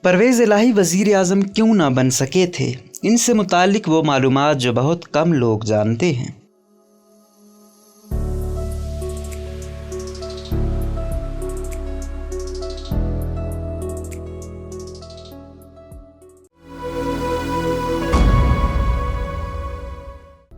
پرویز الہی وزیر اعظم کیوں نہ بن سکے تھے؟ ان سے متعلق وہ معلومات جو بہت کم لوگ جانتے ہیں۔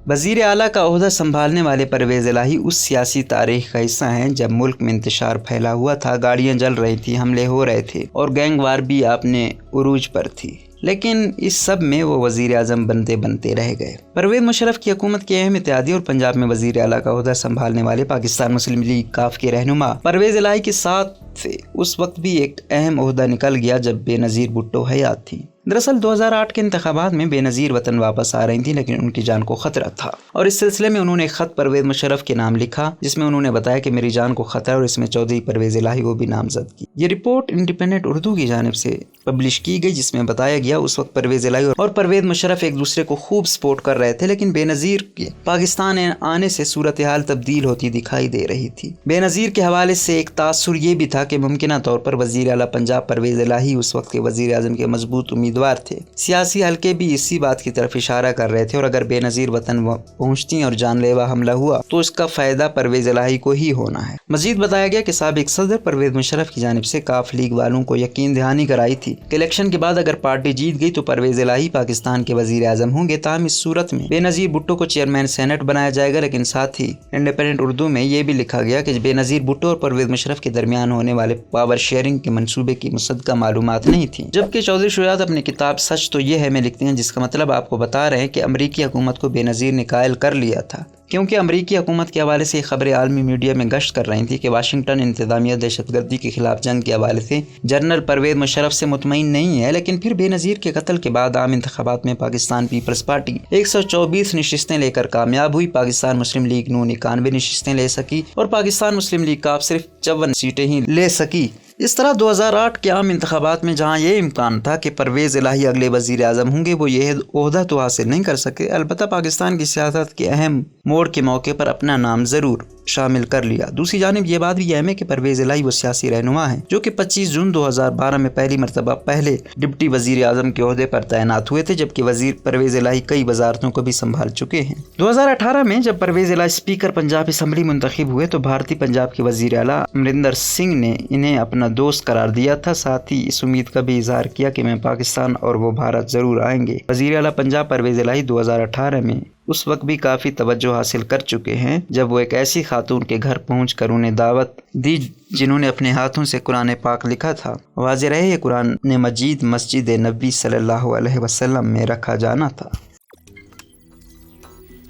وزیر اعلیٰ کا عہدہ سنبھالنے والے پرویز الہی اس سیاسی تاریخ کا حصہ ہیں جب ملک میں انتشار پھیلا ہوا تھا، گاڑیاں جل رہی تھیں، حملے ہو رہے تھے اور گینگ وار بھی اپنے عروج پر تھی، لیکن اس سب میں وہ وزیر اعظم بنتے رہ گئے۔ پرویز مشرف کی حکومت کے اہم اتحادی اور پنجاب میں وزیر اعلیٰ کا عہدہ سنبھالنے والے پاکستان مسلم لیگ کاف کے رہنما پرویز الہی کے ساتھ اس وقت بھی ایک اہم عہدہ نکل گیا جب بے نظیر بھٹو حیات تھی۔ دراصل 2008 کے انتخابات میں بے نظیر وطن واپس آ رہی تھیں، لیکن ان کی جان کو خطرہ تھا اور اس سلسلے میں انہوں نے ایک خط پرویز مشرف کے نام لکھا جس میں انہوں نے بتایا کہ میری جان کو خطرہ، اور اس میں چودھری پرویز الہی کو بھی نامزد کی۔ یہ رپورٹ انڈیپینڈنٹ اردو کی جانب سے پبلش کی گئی جس میں بتایا گیا اس وقت پرویز الہی اور پرویز مشرف ایک دوسرے کو خوب سپورٹ کر رہے تھے، لیکن بے نظیر کے پاکستان آنے سے صورتحال تبدیل ہوتی دکھائی دے رہی تھی۔ بے نظیر کے حوالے سے ایک تاثر یہ بھی تھا کہ ممکنہ طور پر وزیر اعلیٰ پنجاب پرویز الہی اس وقت کے وزیر اعظم کے مضبوط امیدوار تھے۔ سیاسی حلقے بھی اسی بات کی طرف اشارہ کر رہے تھے، اور اگر بے نظیر وطن پہنچتی اور جان لیوا حملہ ہوا تو اس کا فائدہ پرویز الہی کو ہی ہونا ہے۔ مزید بتایا گیا کہ سابق صدر پرویز مشرف کی جانب سے کاف لیگ والوں کو یقین دہانی کرائی تھی کہ الیکشن کے بعد اگر پارٹی جیت گئی تو پرویز الہی پاکستان کے وزیر اعظم ہوں گے، تاہم اس صورت میں بے نظیر بھٹو کو چیئرمین سینٹ بنایا جائے گا، لیکن ساتھ ہی انڈیپینڈنٹ اردو میں یہ بھی لکھا گیا کہ بے نظیر بھٹو اور پرویز مشرف کے درمیان ہونے والے پاور شیئرنگ کے منصوبے کی مصدقہ معلومات نہیں تھیں، جبکہ چودھری شجاعت اپنی کتاب سچ تو یہ ہے میں لکھتے ہیں، جس کا مطلب آپ کو بتا رہے ہیں کہ امریکی حکومت کو بے نظیر نے قائل کر لیا تھا، کیونکہ امریکی حکومت کے حوالے سے خبریں عالمی میڈیا میں گشت کر رہی تھیں کہ واشنگٹن انتظامیہ دہشت گردی کے خلاف جنگ کے حوالے سے جنرل پرویز مشرف سے مطمئن نہیں ہے، لیکن پھر بے نظیر کے قتل کے بعد عام انتخابات میں پاکستان پیپلز پارٹی 124 نشستیں لے کر کامیاب ہوئی، پاکستان مسلم لیگ نون 91 نشستیں لے سکی اور پاکستان مسلم لیگ کاف صرف 54 سیٹیں ہی لے سکی۔ اس طرح 2008 کے عام انتخابات میں جہاں یہ امکان تھا کہ پرویز الہی اگلے وزیر اعظم ہوں گے، وہ یہ عہدہ تو حاصل نہیں کر سکے، البتہ پاکستان کی سیاست کے اہم موڑ کے موقع پر اپنا نام ضرور شامل کر لیا۔ دوسری جانب یہ بات بھی اہم ہے کہ پرویز الہی وہ سیاسی رہنما ہیں جو کہ 25 جون 2012 میں پہلی مرتبہ پہلے ڈپٹی وزیر اعظم کے عہدے پر تعینات ہوئے تھے، جبکہ وزیر پرویز الہی کئی وزارتوں کو بھی سنبھال چکے ہیں۔ 2018 میں جب پرویز الہی اسپیکر پنجاب اسمبلی منتخب ہوئے تو بھارتی پنجاب کے وزیر اعلیٰ امرندر سنگھ نے انہیں اپنا دوست قرار دیا تھا، ساتھ ہی اس امید کا بھی اظہار کیا کہ میں پاکستان اور وہ بھارت ضرور آئیں گے۔ وزیر اعلیٰ پنجاب پرویز الہی 2018 میں اس وقت بھی کافی توجہ حاصل کر چکے ہیں جب وہ ایک ایسی خاتون کے گھر پہنچ کر انہیں دعوت دی جنہوں نے اپنے ہاتھوں سے قرآن پاک لکھا تھا۔ واضح رہے یہ قرآن مجید مسجد نبی صلی اللہ علیہ وسلم میں رکھا جانا تھا۔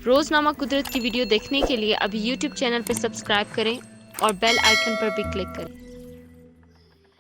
روزنامہ قدرت کی ویڈیو دیکھنے کے لیے ابھی یوٹیوب چینل پر سبسکرائب کریں اور بیل آئیکن پر بھی کلک کریں۔